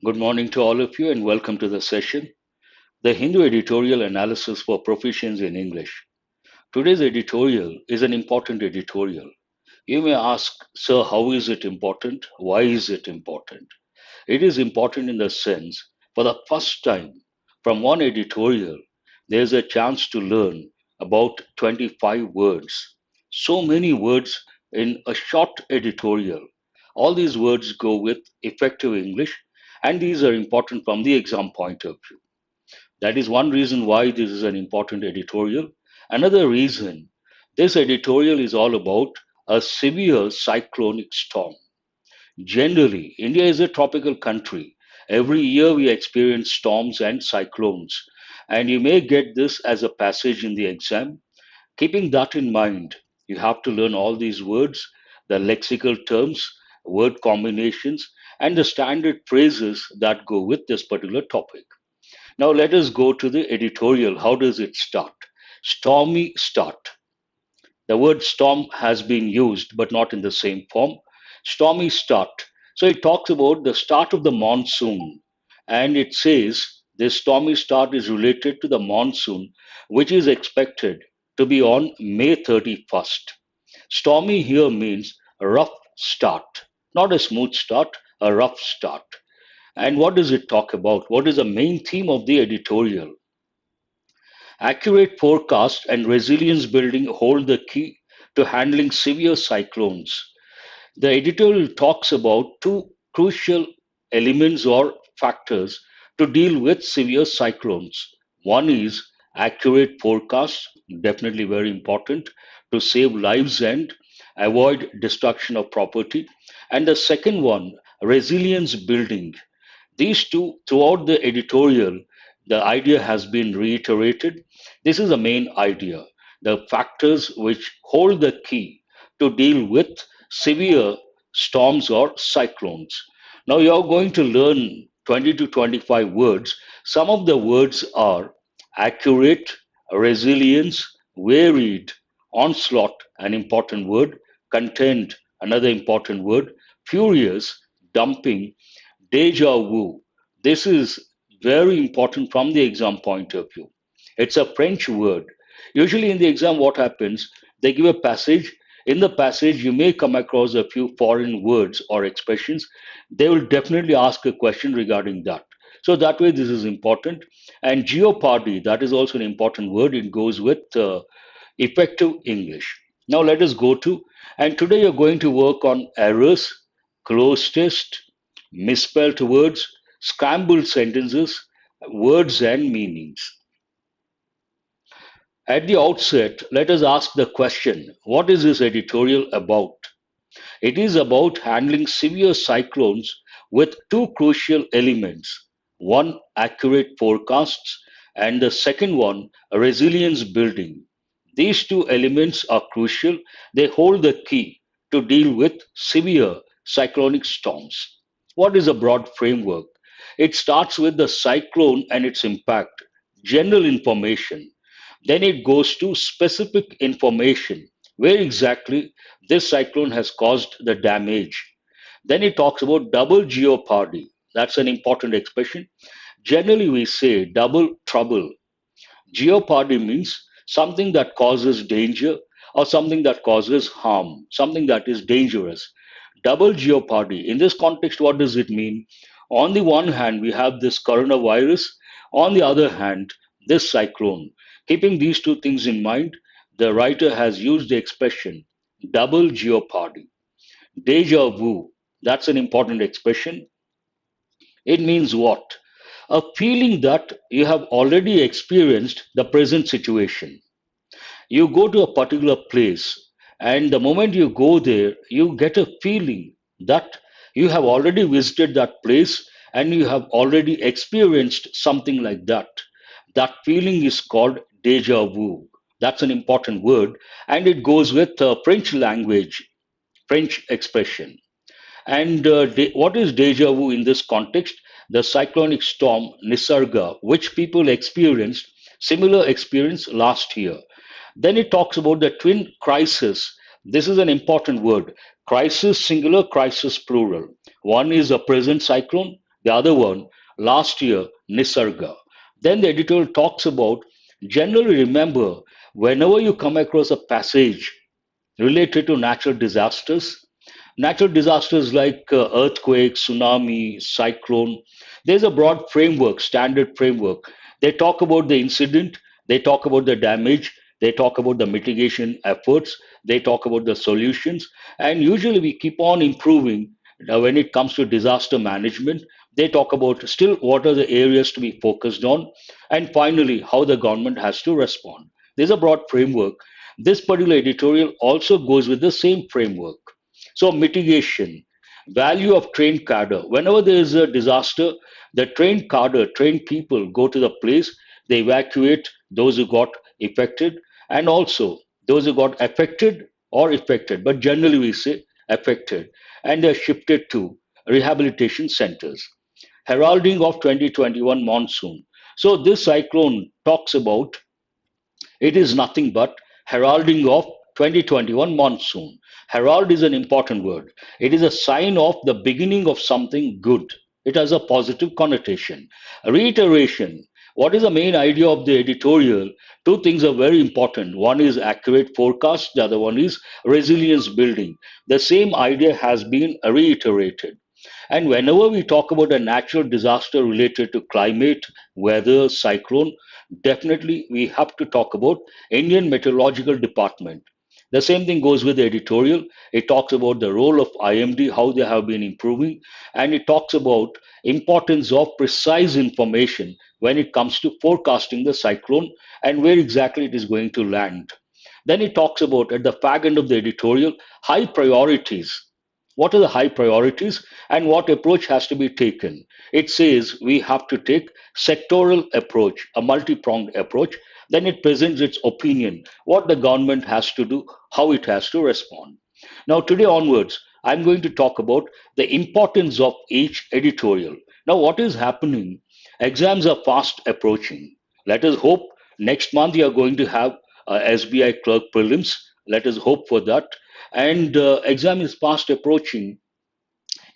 Good morning to all of you and welcome to the session, the Hindu editorial analysis for proficiency in English. Today's editorial is an important editorial. You may ask, sir, how is it important? Why is it important? It is important in the sense, for the first time, from one editorial, there's a chance to learn about 25 words. So many words in a short editorial. All these words go with effective English, and these are important from the exam point of view. That is one reason why this is an important editorial. Another reason, this editorial is all about a severe cyclonic storm. Generally, India is a tropical country. Every year we experience storms and cyclones, and you may get this as a passage in the exam. Keeping that in mind, you have to learn all these words, the lexical terms, word combinations, and the standard phrases that go with this particular topic. Now, let us go to the editorial. How does it start? Stormy start. The word storm has been used, but not in the same form. Stormy start. So it talks about the start of the monsoon, and it says this stormy start is related to the monsoon, which is expected to be on May 31st. Stormy here means a rough start, not a smooth start, a rough start. And what does it talk about? What is the main theme of the editorial? Accurate forecast and resilience building hold the key to handling severe cyclones. The editorial talks about two crucial elements or factors to deal with severe cyclones. One is accurate forecast, definitely very important to save lives and avoid destruction of property. And the second one, resilience building. These two, throughout the editorial, the idea has been reiterated. This is the main idea. The factors which hold the key to deal with severe storms or cyclones. Now you are going to learn 20 to 25 words. Some of the words are accurate, resilience, varied, onslaught, an important word, content, another important word, furious, dumping, Deja vu. This is very important from the exam point of view. It's a French word. Usually in the exam, what happens? They give a passage. In the passage, you may come across a few foreign words or expressions. They will definitely ask a question regarding that. So that way, this is important. And geopardy, that is also an important word. It goes with effective English. Now let us go to, and today you're going to work on errors, close test, misspelled words, scrambled sentences, words and meanings. At the outset, let us ask the question, what is this editorial about? It is about handling severe cyclones with two crucial elements. One, accurate forecasts, and the second one, resilience building. These two elements are crucial. They hold the key to deal with severe cyclonic storms. What is a broad framework? It starts with the cyclone and its impact, general information. Then it goes to specific information, where exactly this cyclone has caused the damage. Then it talks about double jeopardy. That's an important expression. Generally, we say double trouble. Jeopardy means something that causes danger or something that causes harm, something that is dangerous. Double jeopardy. In this context, what does it mean? On the one hand, we have this coronavirus. On the other hand, this cyclone. Keeping these two things in mind, the writer has used the expression double jeopardy. Deja vu. That's an important expression. It means what? A feeling that you have already experienced the present situation. You go to a particular place, and the moment you go there, you get a feeling that you have already visited that place and you have already experienced something like that. That feeling is called deja vu. That's an important word, and it goes with French language, French expression. And what is deja vu in this context? The cyclonic storm Nisarga, which people experienced similar experience last year. Then it talks about the twin crisis. This is an important word. Crisis singular, crisis plural. One is a present cyclone, The other one, last year, Nisarga. Then the editorial talks about generally remember whenever you come across a passage related to natural disasters. Natural disasters like earthquake, tsunami, cyclone, there's a broad framework, standard framework. They talk about the incident, they talk about the damage, they talk about the mitigation efforts, they talk about the solutions, and usually we keep on improving when it comes to disaster management. They talk about still what are the areas to be focused on, and finally, how the government has to respond. There's a broad framework. This particular editorial also goes with the same framework. So, mitigation, value of trained cadre. Whenever there is a disaster, the trained cadre, trained people go to the place, they evacuate those who got affected, and also those who got affected or affected, but generally we say affected, and they're shifted to rehabilitation centers. Heralding of 2021 monsoon. So, this cyclone talks about it is nothing but heralding of 2021 monsoon. Herald is an important word. It is a sign of the beginning of something good. It has a positive connotation. Reiteration. What is the main idea of the editorial? Two things are very important. One is accurate forecast, the other one is resilience building. The same idea has been reiterated. And whenever we talk about a natural disaster related to climate, weather, cyclone, definitely we have to talk about Indian Meteorological Department. The same thing goes with the editorial. It talks about the role of IMD, how they have been improving, and it talks about importance of precise information when it comes to forecasting the cyclone and where exactly it is going to land. Then it talks about at the fag end of the editorial high priorities. What are the high priorities and what approach has to be taken? It says we have to take sectoral approach, a multi-pronged approach. Then it presents its opinion, what the government has to do, how it has to respond. Now, today onwards, I'm going to talk about the importance of each editorial. Now, what is happening? Exams are fast approaching. Let us hope next month you are going to have SBI clerk prelims. Let us hope for that. And exam is fast approaching.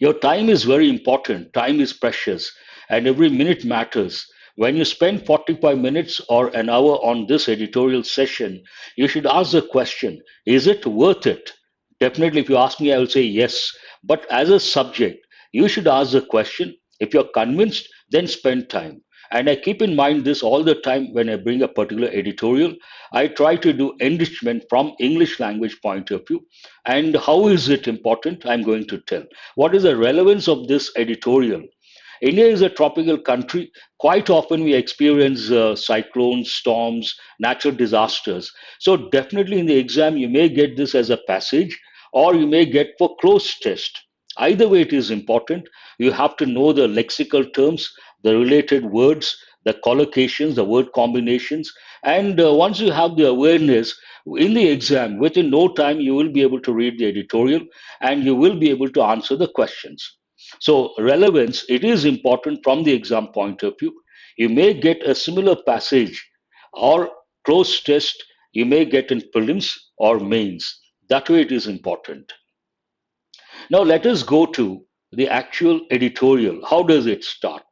Your time is very important. Time is precious, and every minute matters. When you spend 45 minutes or an hour on this editorial session, you should ask the question, is it worth it? Definitely, if you ask me, I will say yes. But as a subject, you should ask the question. If you're convinced, then spend time. And I keep in mind this all the time when I bring a particular editorial. I try to do enrichment from English language point of view. And how is it important? I'm going to tell. What is the relevance of this editorial? India is a tropical country. Quite often we experience cyclones, storms, natural disasters. So definitely in the exam you may get this as a passage or you may get for close test. Either way it is important. You have to know the lexical terms, the related words, the collocations, the word combinations. And once you have the awareness in the exam, within no time you will be able to read the editorial and you will be able to answer the questions. So, relevance, it is important from the exam point of view. You may get a similar passage or close test, you may get in prelims or mains. That way, it is important. Now, let us go to the actual editorial. How does it start?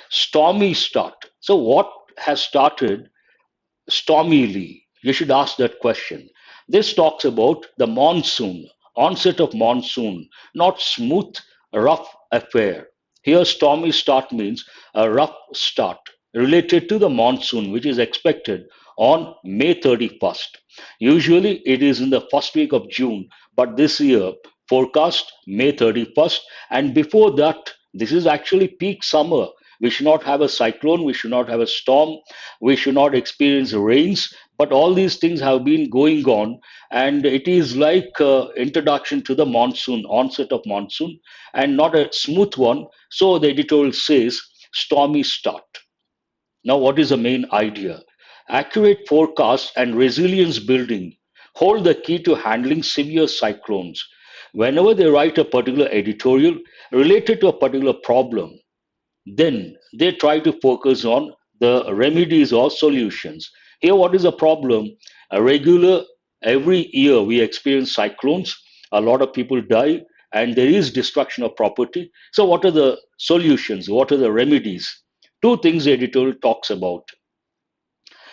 Stormy start. So, what has started stormily? You should ask that question. This talks about the monsoon, onset of monsoon, not smooth, rough affair. Here, stormy start means a rough start related to the monsoon, which is expected on May 31st. Usually, it is in the first week of June, but this year, forecast May 31st. And before that, this is actually peak summer. We should not have a cyclone, we should not have a storm, we should not experience rains, but all these things have been going on, and it is like introduction to the monsoon, onset of monsoon, and not a smooth one. So the editorial says stormy start. Now, what is the main idea? Accurate forecast and resilience building hold the key to handling severe cyclones. Whenever they write a particular editorial related to a particular problem, then they try to focus on the remedies or solutions. Here, what is the problem? A regular, every year we experience cyclones, a lot of people die, and there is destruction of property. So, what are the solutions? What are the remedies? Two things the editorial talks about.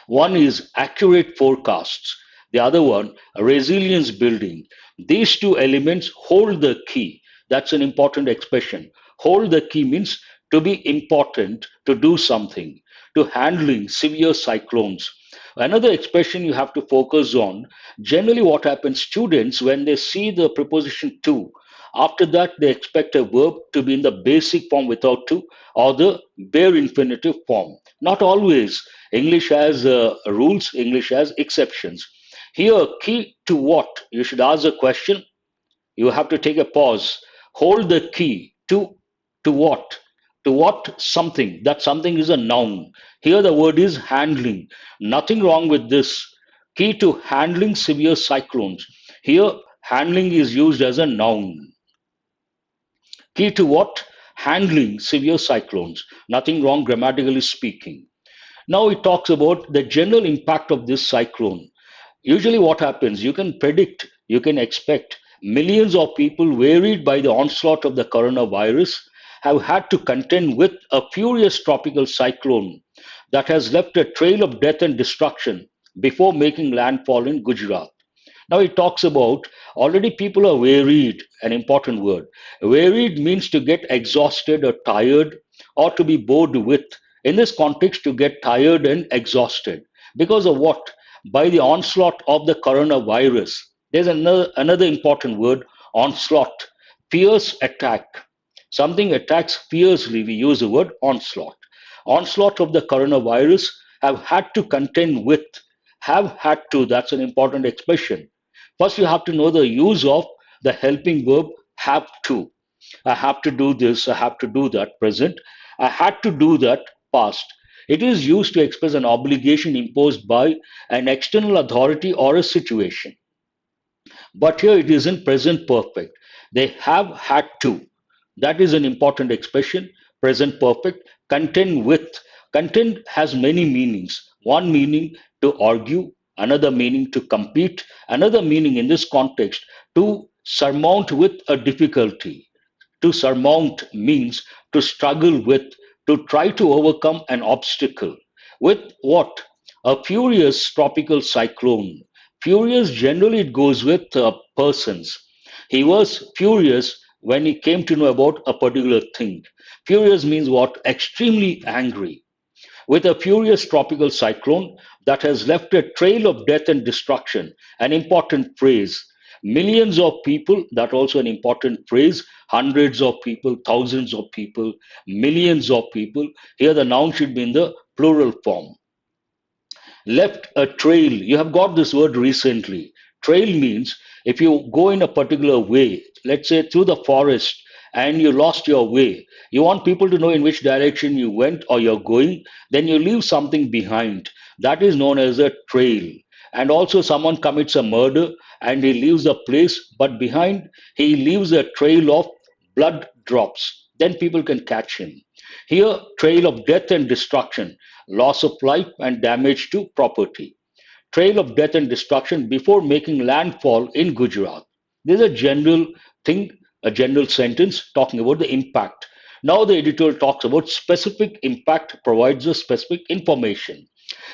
One is accurate forecasts, the other one, resilience building. These two elements hold the key. That's an important expression. Hold the key means to be important, to do something, to handling severe cyclones. Another expression you have to focus on, generally, what happens, students, when they see the preposition to, after that, they expect a verb to be in the basic form without to or the bare infinitive form. Not always. English has rules, English has exceptions. Here, key to what? You should ask a question. You have to take a pause. Hold the key to what? To what something. That something is a noun. Here, the word is handling. Nothing wrong with this. Key to handling severe cyclones. Here, handling is used as a noun. Key to what? Handling severe cyclones. Nothing wrong grammatically speaking. Now it talks about the general impact of this cyclone. Usually, what happens, you can predict, you can expect millions of people wearied by the onslaught of the coronavirus have had to contend with a furious tropical cyclone that has left a trail of death and destruction before making landfall in Gujarat. Now it talks about already people are wearied, an important word. Wearied means to get exhausted or tired or to be bored with. In this context, to get tired and exhausted. Because of what? By the onslaught of the coronavirus. There's another important word, onslaught. Fierce attack. Something attacks fiercely, we use the word onslaught. Onslaught of the coronavirus have had to contend with. Have had to, that's an important expression. First, you have to know the use of the helping verb have to. I have to do this, I have to do that, present. I had to do that, past. It is used to express an obligation imposed by an external authority or a situation. But here it is in present perfect. They have had to. That is an important expression. Present perfect. Contend with. Contend has many meanings. One meaning to argue, another meaning to compete, another meaning in this context to surmount with a difficulty. To surmount means to struggle with, to try to overcome an obstacle. With what? A furious tropical cyclone. Furious generally it goes with persons. He was furious when he came to know about a particular thing. Furious means what? Extremely angry with a furious tropical cyclone that has left a trail of death and destruction. An important phrase. Millions of people, that also an important phrase. Hundreds of people, thousands of people, millions of people. Here the noun should be in the plural form. Left a trail. You have got this word recently. Trail means if you go in a particular way, let's say through the forest, and you lost your way, you want people to know in which direction you went or you're going, then you leave something behind. That is known as a trail. And also, someone commits a murder and he leaves a place, but behind he leaves a trail of blood drops. Then people can catch him. Here, trail of death and destruction, loss of life and damage to property. Trail of death and destruction before making landfall in Gujarat. This is a general thing, a general sentence talking about the impact. Now the editorial talks about specific impact, provides a specific information.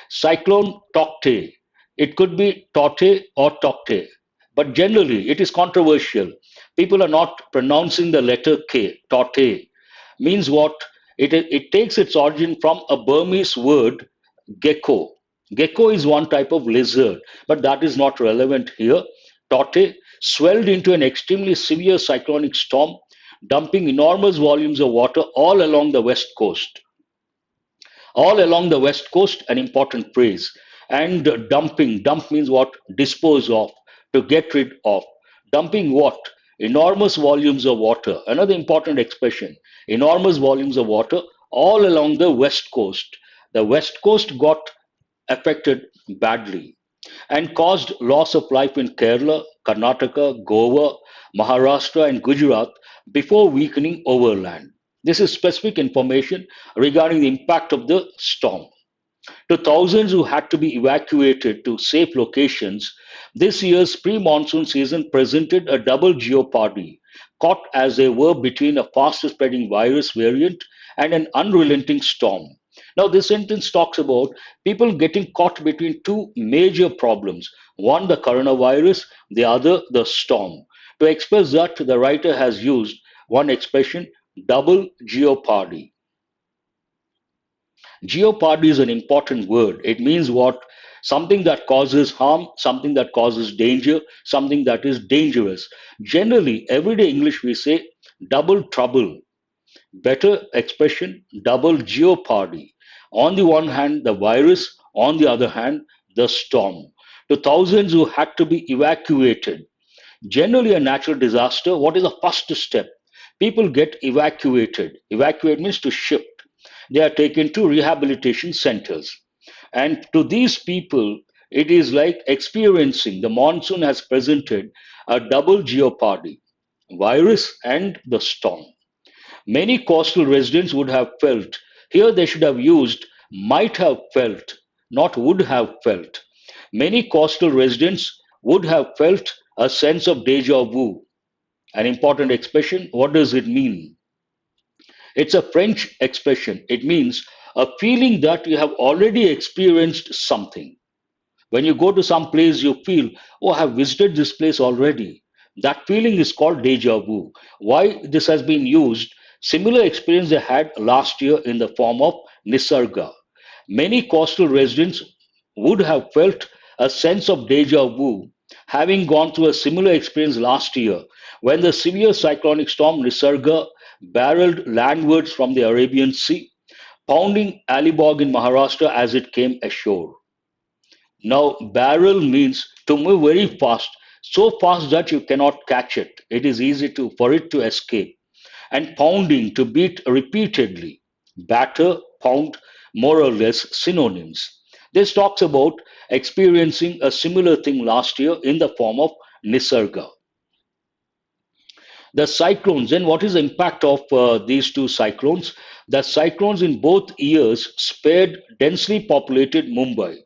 Cyclone Tokte. It could be Tote or Tokte, but generally it is controversial. People are not pronouncing the letter K. Tote means what? It takes its origin from a Burmese word, gecko. Gecko is one type of lizard, but that is not relevant here. Tote swelled into an extremely severe cyclonic storm, dumping enormous volumes of water all along the west coast. All along the west coast, an important phrase. And dumping, dump means what? Dispose of, to get rid of. Dumping what? Enormous volumes of water. Another important expression. Enormous volumes of water all along the west coast. The west coast got affected badly and caused loss of life in Kerala, Karnataka, Goa, Maharashtra, and Gujarat before weakening overland. This is specific information regarding the impact of the storm. To thousands who had to be evacuated to safe locations, this year's pre monsoon season presented a double jeopardy. caught as they were between a fast spreading virus variant and an unrelenting storm. Now, this sentence talks about people getting caught between two major problems, one, the coronavirus, the other, the storm. To express that, the writer has used one expression, double jeopardy. Jeopardy is an important word. It means what? Something that causes harm, something that causes danger, something that is dangerous. Generally, everyday English we say double trouble. Better expression, double jeopardy. On the one hand, the virus, on the other hand, the storm. To thousands who had to be evacuated. Generally, a natural disaster, what is the first step? People get evacuated. Evacuate means to shift. They are taken to rehabilitation centers. And to these people, it is like experiencing the monsoon has presented a double jeopardy, virus and the storm. Many coastal residents would have felt, here they should have used might have felt, not would have felt. Many coastal residents would have felt a sense of deja vu. An important expression, what does it mean? It's a French expression. It means a feeling that you have already experienced something. When you go to some place, you feel, oh, I have visited this place already. That feeling is called deja vu. Why this has been used? Similar experience they had last year in the form of Nisarga. Many coastal residents would have felt a sense of deja vu, having gone through a similar experience last year when the severe cyclonic storm Nisarga barreled landwards from the Arabian Sea, pounding Alibag in Maharashtra as it came ashore. Now, barrel means to move very fast, so fast that you cannot catch it. It is easy to for it to escape. And pounding to beat repeatedly. Batter, pound, more or less synonyms. This talks about experiencing a similar thing last year in the form of Nisarga. The cyclones, then what is the impact of these two cyclones? The cyclones in both years spared densely populated Mumbai.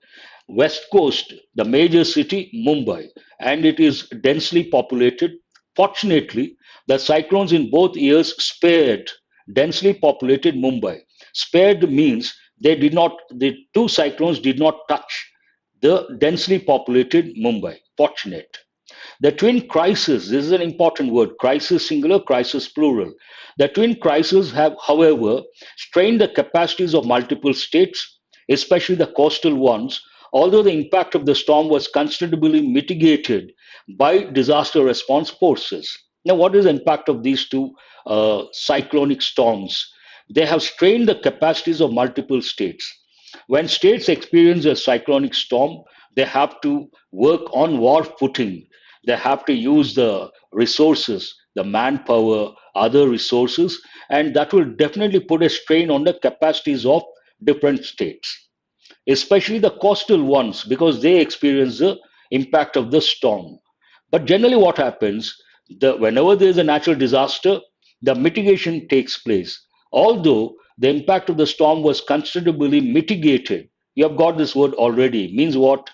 West Coast, the major city, Mumbai, and it is densely populated. Fortunately, the cyclones in both years spared densely populated Mumbai. Spared means the two cyclones did not touch the densely populated Mumbai. Fortunate. The twin crises, this is an important word, crisis singular, crisis plural. The twin crises have, however, strained the capacities of multiple states, especially the coastal ones, although the impact of the storm was considerably mitigated by disaster response forces. Now, what is the impact of these two cyclonic storms? They have strained the capacities of multiple states. When states experience a cyclonic storm, they have to work on war footing. They have to use the resources, the manpower, other resources, and that will definitely put a strain on the capacities of different states, especially the coastal ones, because they experience the impact of the storm. But generally, what happens, whenever there is a natural disaster, the mitigation takes place. Although the impact of the storm was considerably mitigated, you have got this word already, means what?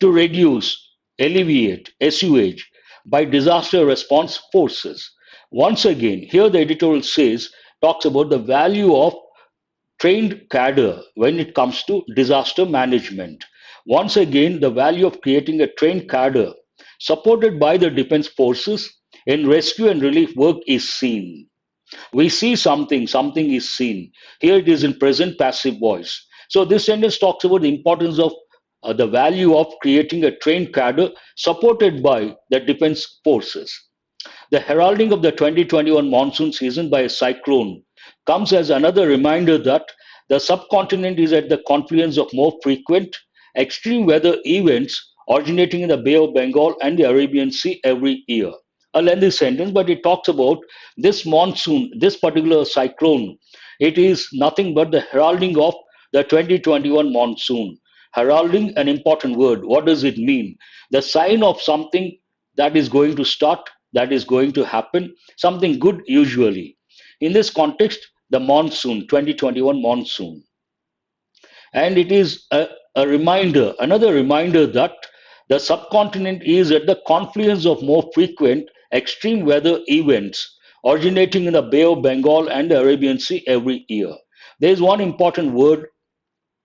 To reduce, alleviate, assuage by disaster response forces. Once again, here the editorial says, talks about the value of trained cadre when it comes to disaster management. Once again, the value of creating a trained cadre supported by the defense forces in rescue and relief work is seen. We see something, something is seen. Here it is in present passive voice. So this sentence talks about the importance of the value of creating a trained cadre supported by the defense forces. The heralding of the 2021 monsoon season by a cyclone comes as another reminder that the subcontinent is at the confluence of more frequent extreme weather events originating in the Bay of Bengal and the Arabian Sea every year. A lengthy sentence, but it talks about this monsoon, this particular cyclone. It is nothing but the heralding of the 2021 monsoon. Heralding, an important word. What does it mean? The sign of something that is going to start, that is going to happen, something good usually. In this context, the monsoon, 2021 monsoon. And it is a reminder, another reminder that the subcontinent is at the confluence of more frequent extreme weather events originating in the Bay of Bengal and the Arabian Sea every year. There is one important word,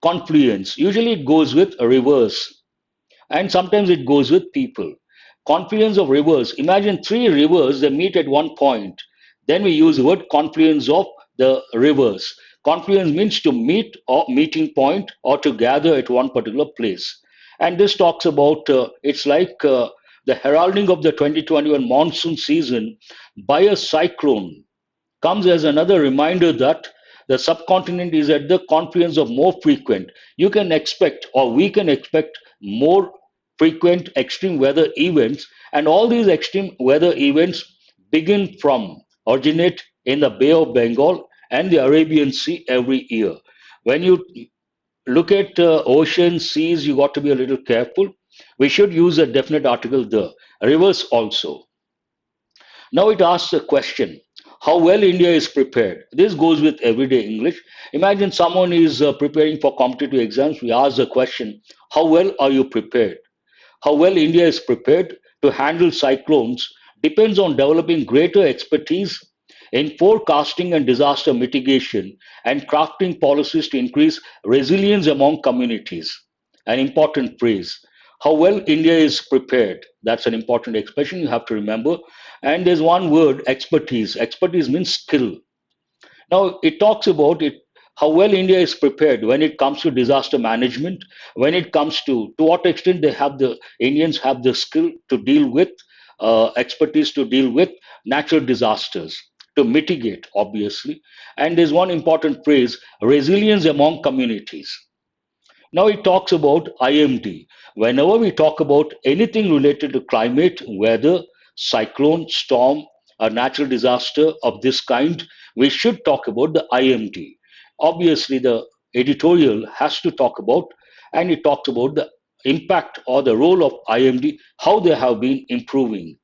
confluence. Usually it goes with rivers and sometimes it goes with people. Confluence of rivers. Imagine three rivers, they meet at one point. Then we use the word confluence of the rivers. Confluence means to meet or meeting point or to gather at one particular place. And this talks about it's like the heralding of the 2021 monsoon season by a cyclone comes as another reminder that the subcontinent is at the confluence of more frequent. You can expect, or we can expect, more frequent extreme weather events, and all these extreme weather events begin from, originate in the Bay of Bengal and the Arabian Sea every year. When you look at oceans, seas, you got to be a little careful. We should use a definite article, the rivers also. Now it asks a question, how well India is prepared. This goes with everyday English. Imagine someone is preparing for competitive exams. We ask the question, how well are you prepared? How well India is prepared to handle cyclones depends on developing greater expertise in forecasting and disaster mitigation and crafting policies to increase resilience among communities. An important phrase. How well India is prepared. That's an important expression you have to remember. And there's one word, expertise. Expertise means skill. Now it talks about it how well India is prepared when it comes to disaster management, when it comes to what extent they have the Indians have the skill to deal with expertise to deal with natural disasters, to mitigate, obviously. And there's one important phrase, resilience among communities. Now it talks about IMD. Whenever we talk about anything related to climate, weather, cyclone, storm, a natural disaster of this kind, we should talk about the IMD. Obviously, the editorial has to talk about, and it talks about the impact or the role of IMD, how they have been improving.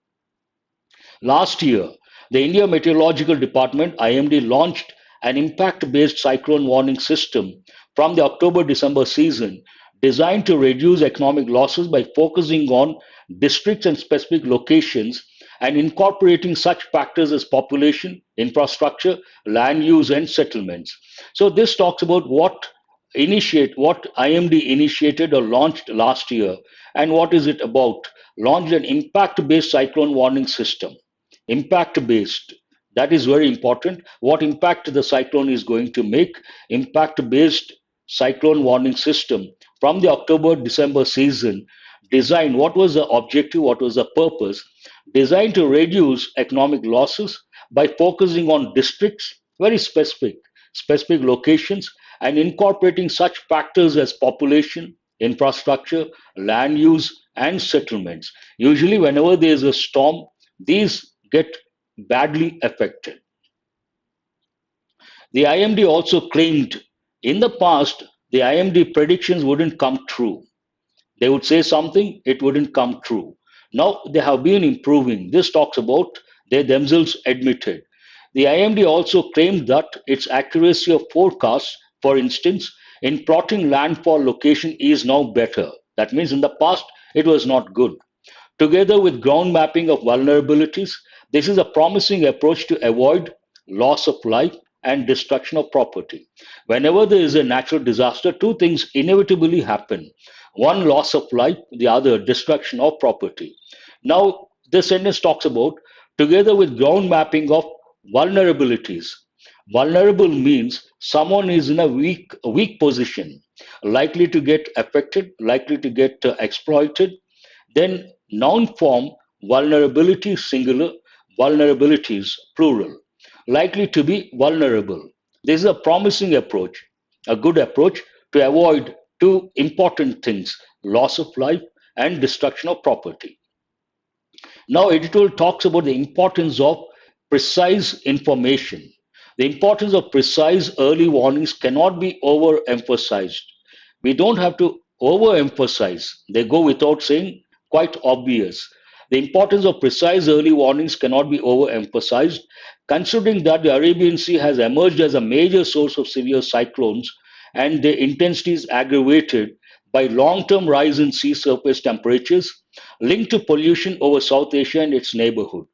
Last year, the India Meteorological Department IMD launched an impact-based cyclone warning system from the October-December season designed to reduce economic losses by focusing on districts and specific locations and incorporating such factors as population, infrastructure, land use, and settlements. So this talks about what IMD initiated or launched last year, and what is it about? Launched an impact-based cyclone warning system. Impact based, that is very important. What impact the cyclone is going to make? Impact based cyclone warning system from the October December season, designed, what was the objective, what was the purpose? Designed to reduce economic losses by focusing on districts, very specific locations, and incorporating such factors as population, infrastructure, land use, and settlements. Usually whenever there is a storm, these get badly affected. The IMD also claimed in the past the IMD predictions wouldn't come true. They would say something, it wouldn't come true. Now they have been improving. This talks about they themselves admitted. The IMD also claimed that its accuracy of forecasts, for instance, in plotting landfall location is now better. That means in the past it was not good. Together with ground mapping of vulnerabilities, this is a promising approach to avoid loss of life and destruction of property. Whenever there is a natural disaster, two things inevitably happen. One, loss of life, the other, destruction of property. Now, this sentence talks about together with ground mapping of vulnerabilities. Vulnerable means someone is in a weak position, likely to get affected, likely to get exploited. Then noun form, vulnerability singular, vulnerabilities plural, likely to be vulnerable. This is a promising approach, a good approach to avoid two important things, loss of life and destruction of property. Now, editorial talks about the importance of precise information. The importance of precise early warnings cannot be overemphasized. We don't have to overemphasize, they go without saying, quite obvious. The importance of precise early warnings cannot be overemphasized, considering that the Arabian Sea has emerged as a major source of severe cyclones and their intensity is aggravated by long term rise in sea surface temperatures linked to pollution over South Asia and its neighborhood.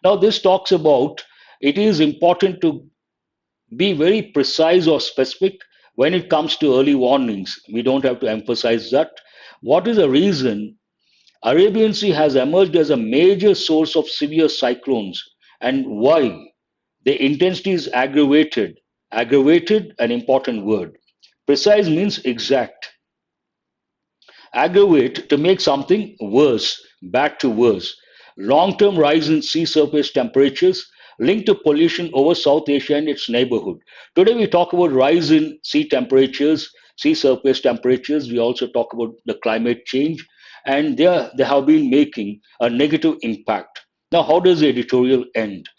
Now, this talks about it is important to be very precise or specific when it comes to early warnings. We don't have to emphasize that. What is the reason Arabian Sea has emerged as a major source of severe cyclones and why? The intensity is aggravated. Aggravated, an important word. Precise means exact. Aggravate, to make something worse, back to worse. Long term rise in sea surface temperatures linked to pollution over South Asia and its neighborhood. Today, we talk about rise in sea temperatures, sea surface temperatures. We also talk about the climate change, and they have been making a negative impact. Now, how does the editorial end?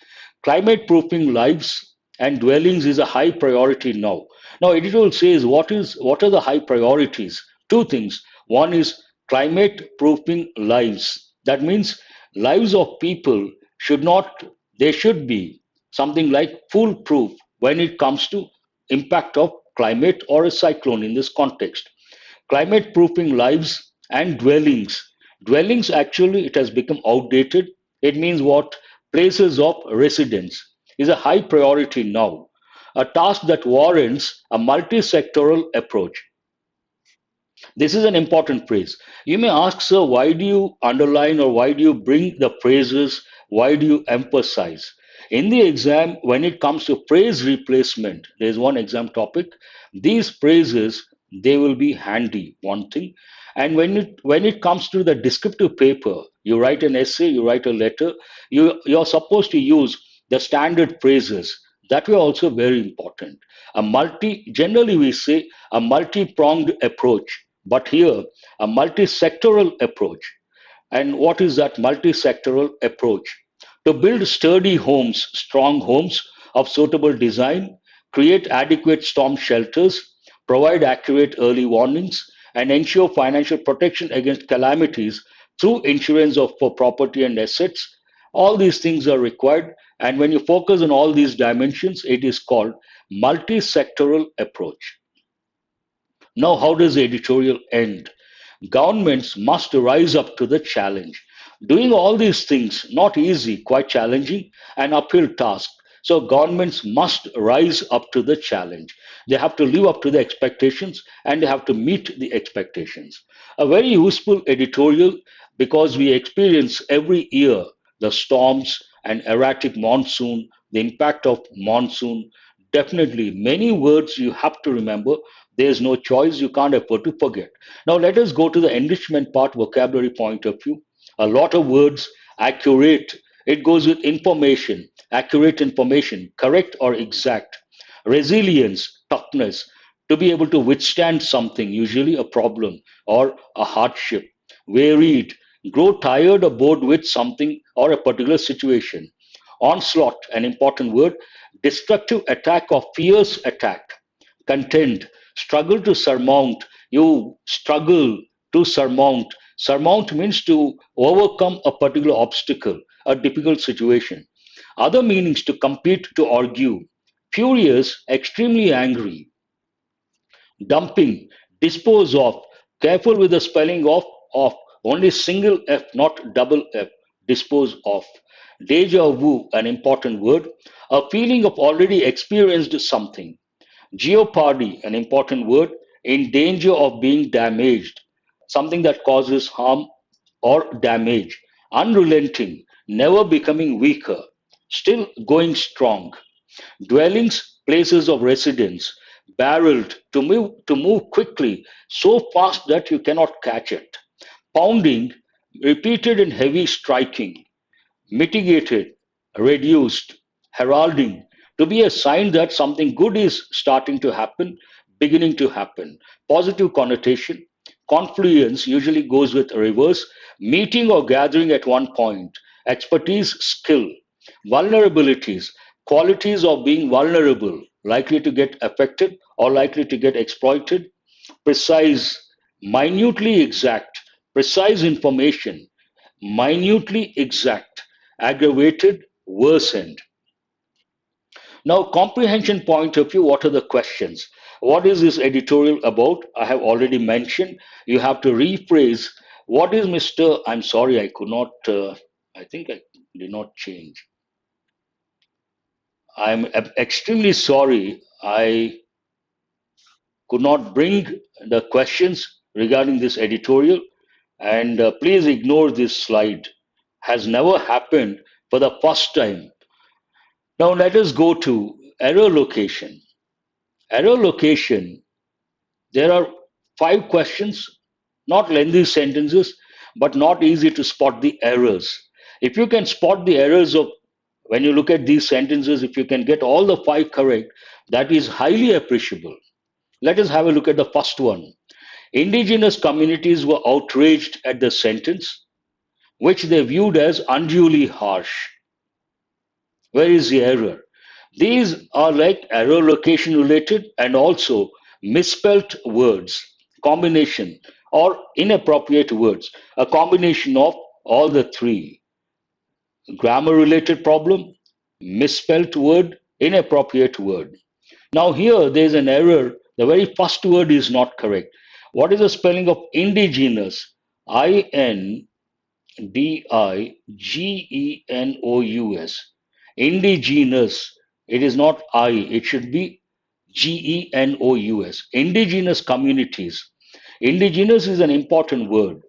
Climate proofing lives and dwellings is a high priority now. Now, editorial says what are the high priorities? Two things. One is climate proofing lives. That means lives of people should not they should be something like foolproof when it comes to impact of climate or a cyclone in this context. Climate proofing lives and dwellings. Dwellings, actually, it has become outdated. It means what? Places of residence is a high priority now, a task that warrants a multi sectoral approach. This is an important phrase. You may ask, sir, why do you underline or why do you bring the phrases? Why do you emphasize? In the exam, when it comes to phrase replacement, there's one exam topic. These phrases, they will be handy, one thing. And when it comes to the descriptive paper, you write an essay, you write a letter, you're supposed to use the standard phrases. That were also very important. Generally we say a multi-pronged approach, but here a multi-sectoral approach. And what is that multi-sectoral approach? To build sturdy homes, strong homes of suitable design, create adequate storm shelters, provide accurate early warnings, and ensure financial protection against calamities through insurance for property and assets. All these things are required. And when you focus on all these dimensions, it is called multi-sectoral approach. Now, how does the editorial end? Governments must rise up to the challenge. Doing all these things, not easy, quite challenging, an uphill task. So governments must rise up to the challenge. They have to live up to the expectations and they have to meet the expectations. A very useful editorial because we experience every year the storms and erratic monsoon, the impact of monsoon. Definitely, many words you have to remember. There's no choice, you can't afford to forget. Now, let us go to the enrichment part, vocabulary point of view. A lot of words, accurate, it goes with information, accurate information, correct or exact. Resilience, toughness, to be able to withstand something, usually a problem or a hardship. Varied, grow tired or bored with something or a particular situation. Onslaught, an important word, destructive attack or fierce attack. Contend, struggle to surmount. You struggle to surmount. Surmount means to overcome a particular obstacle, a difficult situation. Other meanings: to compete, to argue. Furious, extremely angry. Dumping, dispose of. Careful with the spelling of. Only single F, not double F. Dispose of. Deja vu, an important word. A feeling of already experienced something. Jeopardy, an important word, in danger of being damaged, something that causes harm or damage. Unrelenting, never becoming weaker, still going strong. Dwellings, places of residence, barreled, to move quickly, so fast that you cannot catch it. Pounding, repeated and heavy striking. Mitigated, reduced, heralding, to be a sign that something good is starting to happen, beginning to happen. Positive connotation. Confluence usually goes with reverse, meeting or gathering at one point. Expertise, skill. Vulnerabilities, qualities of being vulnerable, likely to get affected or likely to get exploited. Precise, minutely exact, precise information, minutely exact, aggravated, worsened. Now, comprehension point of view, what are the questions? What is this editorial about? I have already mentioned. You have to rephrase. What is Mr. I'm sorry, I could not, I think I did not change. I'm extremely sorry I could not bring the questions regarding this editorial, and please ignore this slide. Has never happened for the first time. Now let us go to error location. Error location, there are five questions, not lengthy sentences, but not easy to spot the errors. If you can spot the errors of when you look at these sentences, if you can get all the five correct, that is highly appreciable. Let us have a look at the first one. Indigenous communities were outraged at the sentence, which they viewed as unduly harsh. Where is the error? These are like error location related and also misspelt words, combination or inappropriate words, a combination of all the three. Grammar related problem, misspelt word, inappropriate word. Now here there is an error. The very first word is not correct. What is the spelling of indigenous? Indigenous. Indigenous. It is not I. It should be Genous. Indigenous communities. Indigenous is an important word.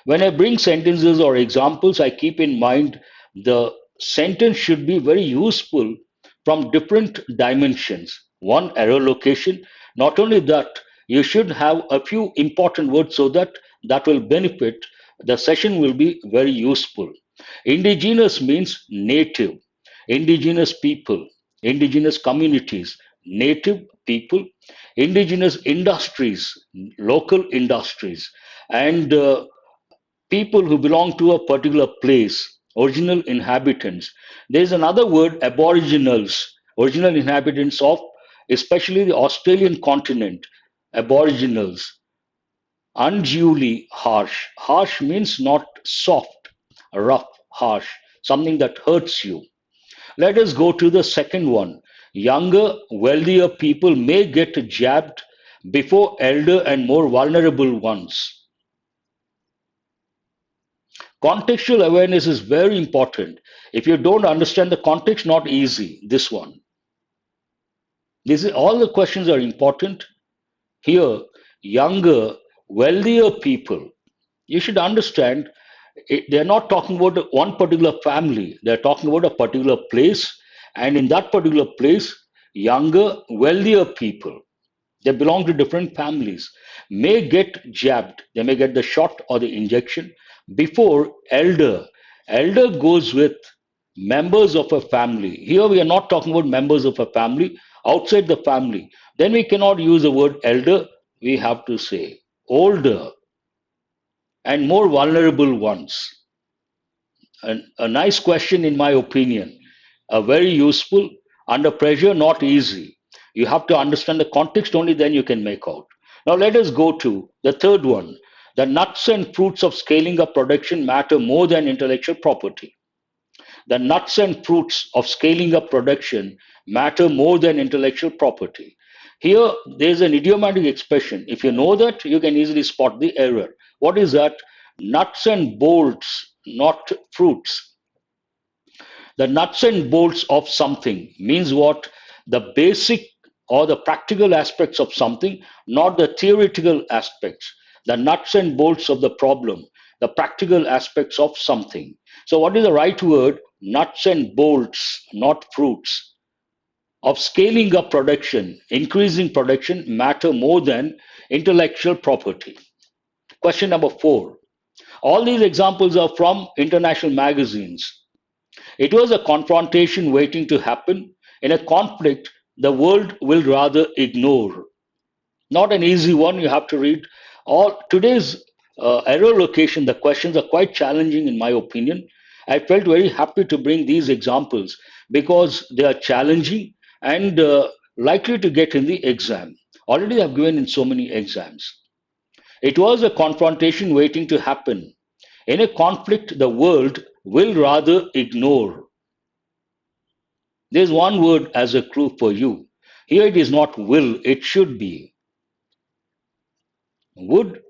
When I bring sentences or examples, I keep in mind the sentence should be very useful from different dimensions. One, error location. Not only that, you should have a few important words so that that will benefit. The session will be very useful. Indigenous means native, indigenous people, indigenous communities, native people, indigenous industries, local industries, and people who belong to a particular place, original inhabitants. There's another word, aboriginals, original inhabitants of especially the Australian continent, aboriginals, unduly harsh. Harsh means not soft, rough, harsh, something that hurts you. Let us go to the second one. Younger, wealthier people may get jabbed before elder and more vulnerable ones. Contextual awareness is very important. If you don't understand the context, not easy. This one. This is all the questions are important. Here, younger, wealthier people. You should understand they're not talking about one particular family. They're talking about a particular place, and in that particular place, younger, wealthier people. They belong to different families, may get jabbed. They may get the shot or the injection before elder. Elder goes with members of a family. Here we are not talking about members of a family outside the family. Then we cannot use the word elder. We have to say older and more vulnerable ones. A nice question, in my opinion. Very useful. Under pressure, not easy. You have to understand the context only, then you can make out. Now, let us go to the third one. The nuts and fruits of scaling up production matter more than intellectual property. The nuts and fruits of scaling up production matter more than intellectual property. Here, there's an idiomatic expression. If you know that, you can easily spot the error. What is that? Nuts and bolts, not fruits. The nuts and bolts of something means what? The basic or the practical aspects of something, not the theoretical aspects. The nuts and bolts of the problem, the practical aspects of something. So, what is the right word? Nuts and bolts, not fruits. Of scaling up production, increasing production matter more than intellectual property. Question number four. All these examples are from international magazines. It was a confrontation waiting to happen. In a conflict, the world will rather ignore. Not an easy one, you have to read. All today's error location, the questions are quite challenging in my opinion. I felt very happy to bring these examples because they are challenging and likely to get in the exam. Already I've given in so many exams. It was a confrontation waiting to happen. In a conflict, the world will rather ignore. There's one word as a clue for you. Here it is not will, it should be. Would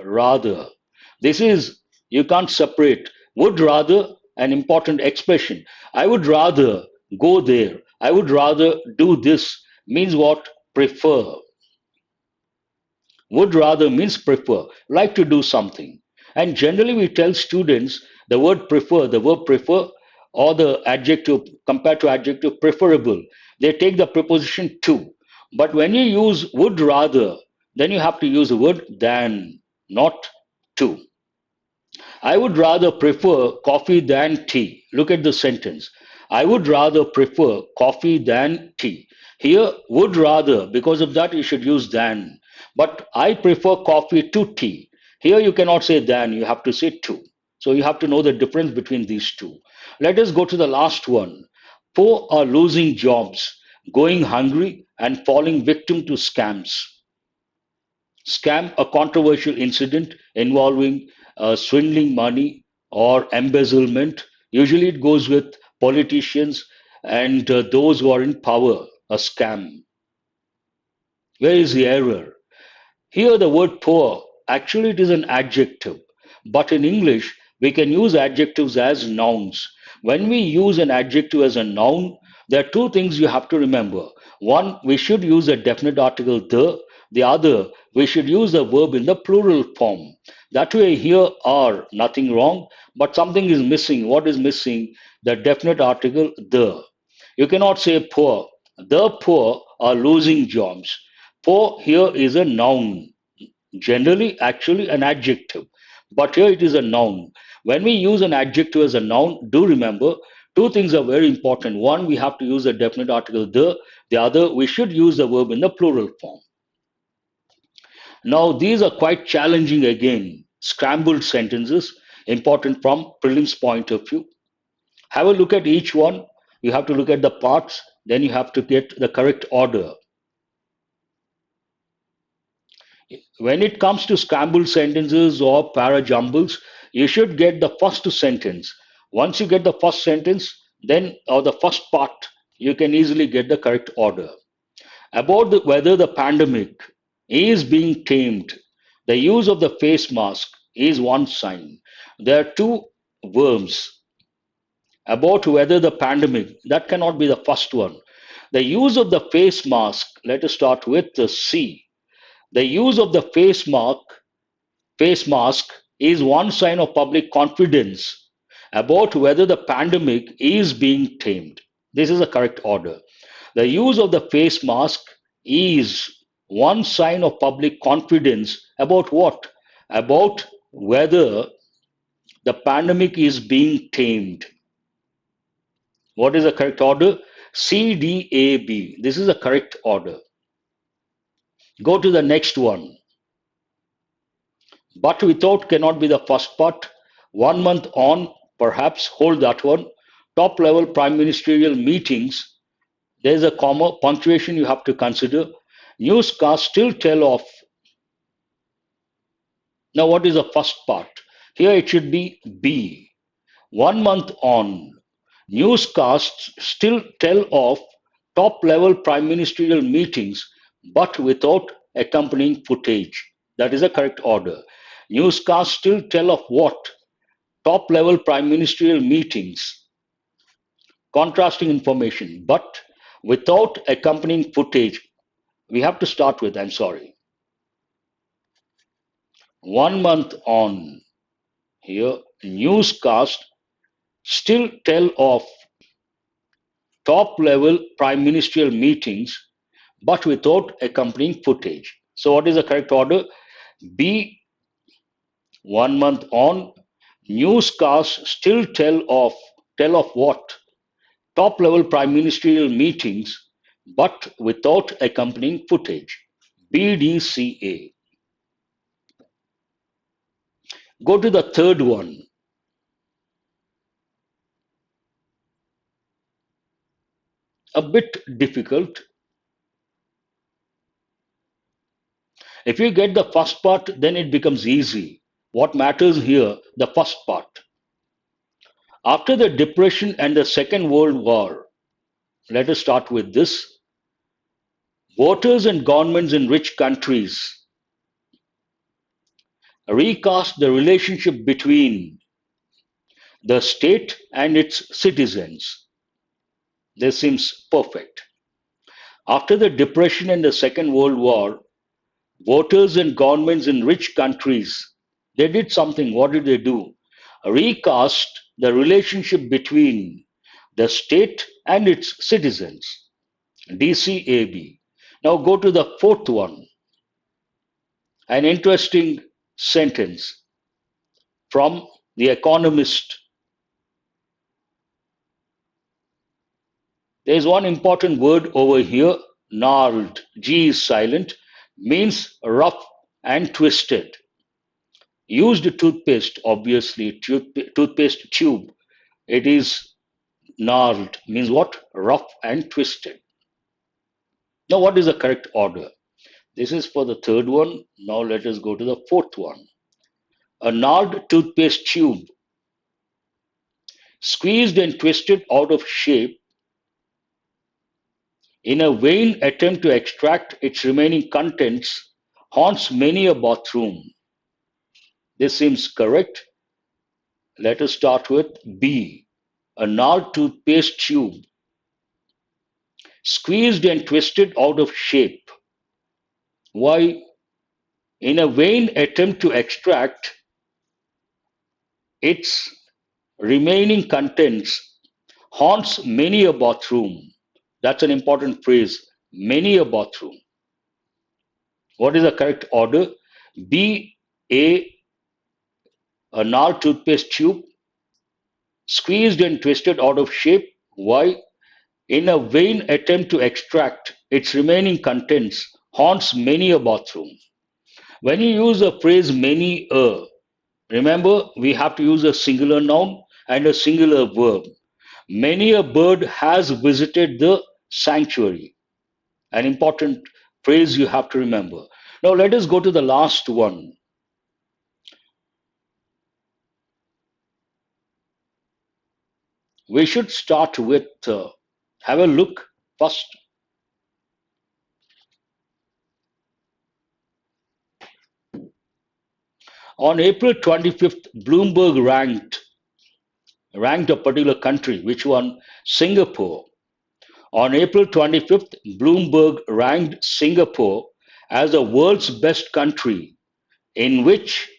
rather. This is, you can't separate. Would rather, an important expression. I would rather go there. I would rather do this means what? Prefer. Would rather means prefer, like to do something. And generally, we tell students the verb prefer, or the adjective compared to adjective preferable, they take the preposition to. But when you use would rather, then you have to use the word than, not to. I would rather prefer coffee than tea. Look at the sentence. I would rather prefer coffee than tea. Here, would rather, because of that, you should use than. But I prefer coffee to tea. Here, you cannot say than, you have to say to. So, you have to know the difference between these two. Let us go to the last one. Poor are losing jobs, going hungry, and falling victim to scams. Scam, a controversial incident involving swindling money or embezzlement. Usually it goes with politicians and those who are in power. A scam. Where is the error? Here, the word poor, actually, it is an adjective. But in English, we can use adjectives as nouns. When we use an adjective as a noun, there are two things you have to remember. One, we should use a definite article the. The other, we should use the verb in the plural form. That way, here are nothing wrong, but something is missing. What is missing? The definite article the. You cannot say poor. The poor are losing jobs. Poor here is a noun, generally, actually, an adjective. But here it is a noun. When we use an adjective as a noun, do remember two things are very important. One, we have to use a definite article the other, we should use the verb in the plural form. Now, these are quite challenging again, scrambled sentences, important from prelims point of view. Have a look at each one. You have to look at the parts, then you have to get the correct order. When it comes to scrambled sentences or parajumbles, you should get the first sentence. Once you get the first sentence, then or the first part, you can easily get the correct order. About whether the pandemic is being tamed, the use of the face mask is one sign. There are two verbs. About whether the pandemic, that cannot be the first one. The use of the face mask, let us start with the C. The use of the face mask is one sign of public confidence about whether the pandemic is being tamed. This is the correct order. The use of the face mask is one sign of public confidence about what? About whether the pandemic is being tamed. What is the correct order? C, D, A, B. This is the correct order. Go to the next one. But without cannot be the first part. 1 month on, perhaps hold that one. Top level prime ministerial meetings. There is a comma, punctuation you have to consider. Newscasts still tell of. Now, what is the first part? Here it should be B. 1 month on, newscasts still tell of top level prime ministerial meetings, but without accompanying footage. That is the correct order. Newscasts still tell of what? Top level prime ministerial meetings, contrasting information, but without accompanying footage. We have to start with, I'm sorry. 1 month on, here, newscast still tell of top level prime ministerial meetings, but without accompanying footage. So, what is the correct order? B, 1 month on, newscasts still tell of what? Top level prime ministerial meetings, but without accompanying footage. BDCA. Go to the third one. A bit difficult. If you get the first part, then it becomes easy. What matters here, the first part. After the Depression and the Second World War, let us start with this. Voters and governments in rich countries recast the relationship between the state and its citizens. This seems perfect. After the Depression and the Second World War, voters and governments in rich countries, they did something. What did they do? Recast the relationship between the state and its citizens. DCAB. Now go to the fourth one. An interesting sentence from The Economist. There is one important word over here, gnarled. G is silent, means rough and twisted. Used toothpaste, obviously, toothpaste tube. It is gnarled, means what? Rough and twisted. Now, what is the correct order? This is for the third one. Now, let us go to the fourth one. A gnarled toothpaste tube, squeezed and twisted out of shape in a vain attempt to extract its remaining contents, haunts many a bathroom. This seems correct. Let us start with B. A gnarled toothpaste tube, squeezed and twisted out of shape. Why? In a vain attempt to extract its remaining contents, haunts many a bathroom. That's an important phrase. Many a bathroom. What is the correct order? B. A gnarled toothpaste tube, squeezed and twisted out of shape. Why? In a vain attempt to extract its remaining contents, haunts many a bathroom. When you use the phrase many a, remember we have to use a singular noun and a singular verb. Many a bird has visited the sanctuary. An important phrase you have to remember. Now let us go to the last one. We should start with, have a look first. On April 25th, Bloomberg ranked a particular country. Which one? Singapore. On April 25th, Bloomberg ranked Singapore as the world's best country in which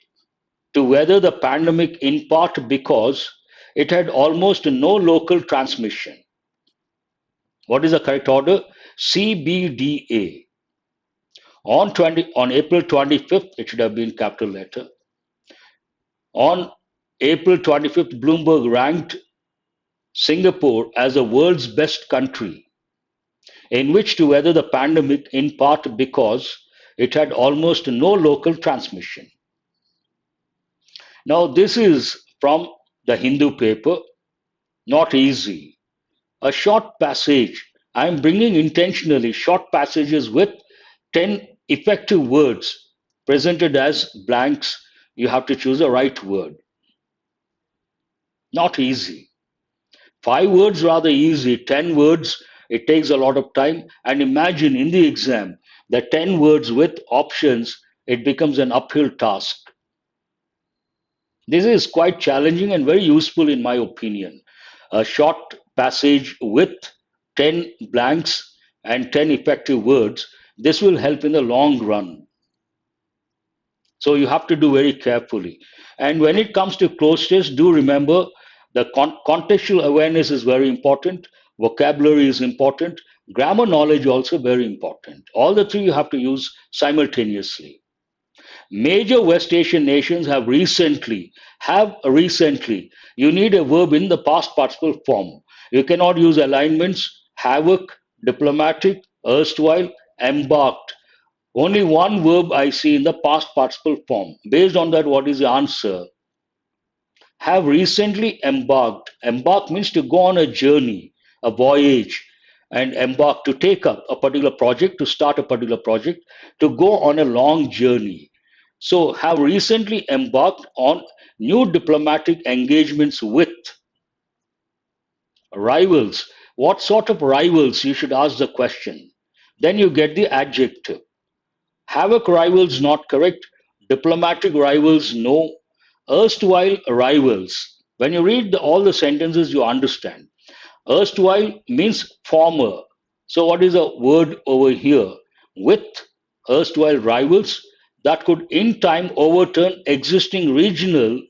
to weather the pandemic, in part because it had almost no local transmission. What is the correct order? CBDA. On April 25th, it should have been capital letter. On April 25th, Bloomberg ranked Singapore as the world's best country in which to weather the pandemic, in part because it had almost no local transmission. Now, this is from the Hindu paper, not easy. A short passage. I'm bringing intentionally short passages with 10 effective words presented as blanks. You have to choose the right word. Not easy. 5 words rather easy. 10 words, it takes a lot of time. And imagine in the exam, the 10 words with options, it becomes an uphill task. This is quite challenging and very useful in my opinion. A short passage with 10 blanks and 10 effective words, this will help in the long run. So you have to do very carefully. And when it comes to close test, do remember the contextual awareness is very important. Vocabulary is important. Grammar knowledge also very important. All the three you have to use simultaneously. Major West Asian nations have recently. You need a verb in the past participle form. You cannot use alignments, havoc, diplomatic, erstwhile, embarked. Only one verb I see in the past participle form. Based on that, what is the answer? Have recently embarked. Embark means to go on a journey, a voyage, and embark to take up a particular project, to start a particular project, to go on a long journey. So, have recently embarked on new diplomatic engagements with rivals. What sort of rivals? You should ask the question. Then you get the adjective. Havoc rivals not correct. Diplomatic rivals no. Erstwhile rivals. When you read all the sentences, you understand. Erstwhile means former. So what is the word over here? With erstwhile rivals that could in time overturn existing regional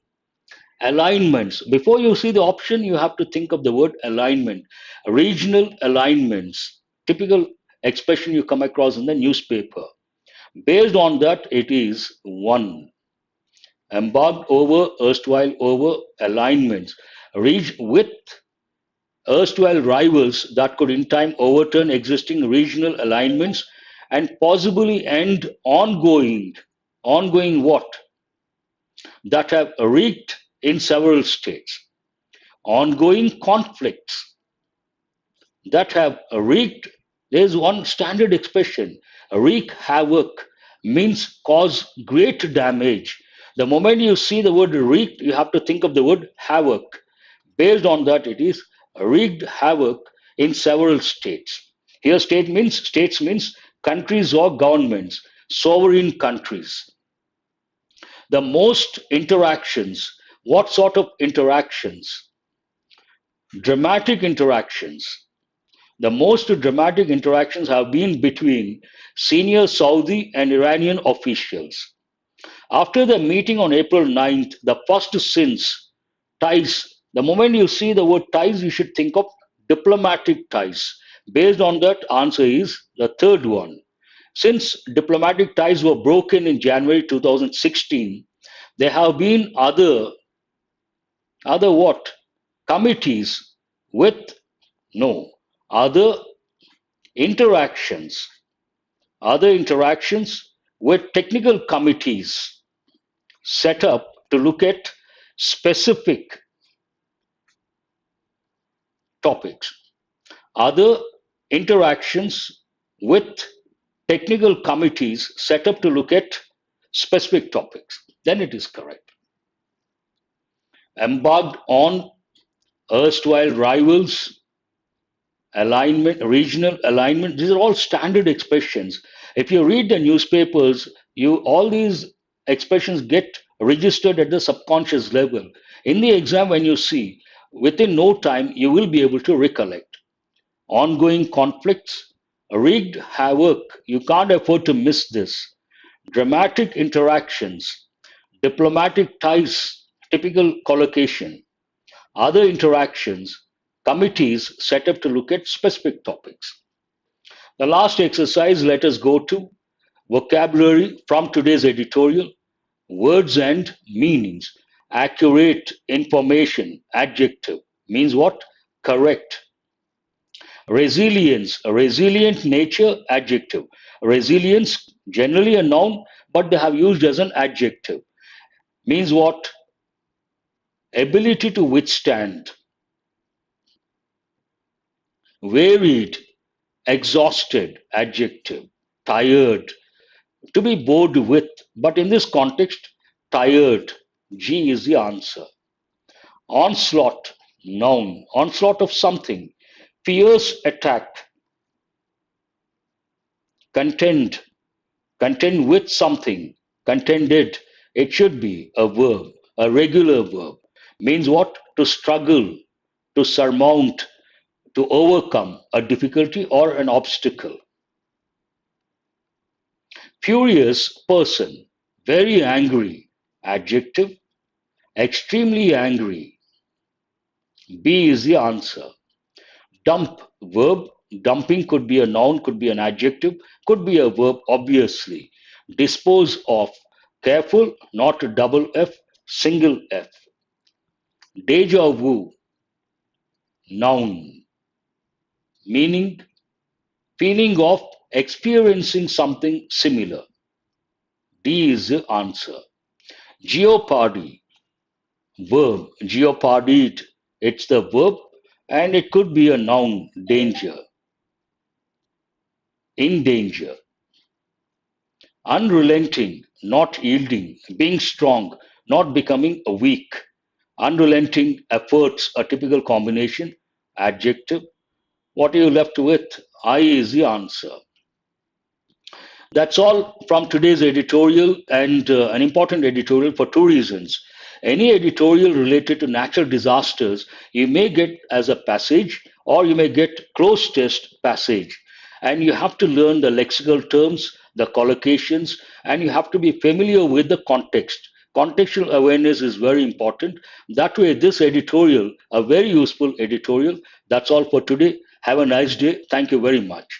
alignments. Before you see the option, you have to think of the word alignment. Regional alignments, typical expression you come across in the newspaper. Based on that, it is one. Embarked over, erstwhile over alignments. Reach with erstwhile rivals that could in time overturn existing regional alignments and possibly end ongoing what? That have wreaked in several states. Ongoing conflicts that have wreaked. There's one standard expression: wreak havoc means cause great damage. The moment you see the word wreaked, you have to think of the word havoc. Based on that, it is wreaked havoc in several states. Here, states means countries or governments, sovereign countries. The most interactions. What sort of interactions? Dramatic interactions. The most dramatic interactions have been between senior Saudi and Iranian officials. After the meeting on April 9th, the first since ties, the moment you see the word ties, you should think of diplomatic ties. Based on that, answer is the third one. Since diplomatic ties were broken in January 2016, there have been other what? Committees with no other interactions, other interactions with technical committees set up to look at specific topics, other interactions with technical committees set up to look at specific topics, then it is correct. Embarked on erstwhile rivals, alignment, regional alignment, these are all standard expressions. If you read the newspapers, you all these expressions get registered at the subconscious level. In the exam, when you see, within no time, you will be able to recollect. Ongoing conflicts, wreaked havoc, you can't afford to miss this. Dramatic interactions, diplomatic ties, typical collocation, other interactions, committees set up to look at specific topics. The last exercise, let us go to vocabulary from today's editorial, words and meanings. Accurate information, adjective, means what? Correct. Resilience, a resilient nature, adjective. Resilience, generally a noun, but they have used as an adjective. Means what? Ability to withstand. Varied, exhausted, adjective. Tired, to be bored with, but in this context, tired. G is the answer. Onslaught, noun. Onslaught of something. Fierce attack. Contend, contend with something. Contended. It should be a verb, a regular verb. Means what? To struggle, to surmount, to overcome a difficulty or an obstacle. Furious person, very angry, adjective. Extremely angry, B is the answer. Dump, verb. Dumping could be a noun, could be an adjective, could be a verb, obviously. Dispose of, careful, not a double F, single F. Deja vu, noun, meaning feeling of experiencing something similar. D is the answer. Jeopardy, verb. Jeopardied, it's the verb, and it could be a noun, danger, in danger. Unrelenting, not yielding, being strong, not becoming weak. Unrelenting efforts, a typical combination, adjective. What are you left with? I is the answer. That's all from today's editorial, and an important editorial for two reasons. Any editorial related to natural disasters, you may get as a passage, or you may get closed test passage. And you have to learn the lexical terms, the collocations, and you have to be familiar with the context. Contextual awareness is very important. That way, this editorial, a very useful editorial. That's all for today. Have a nice day. Thank you very much.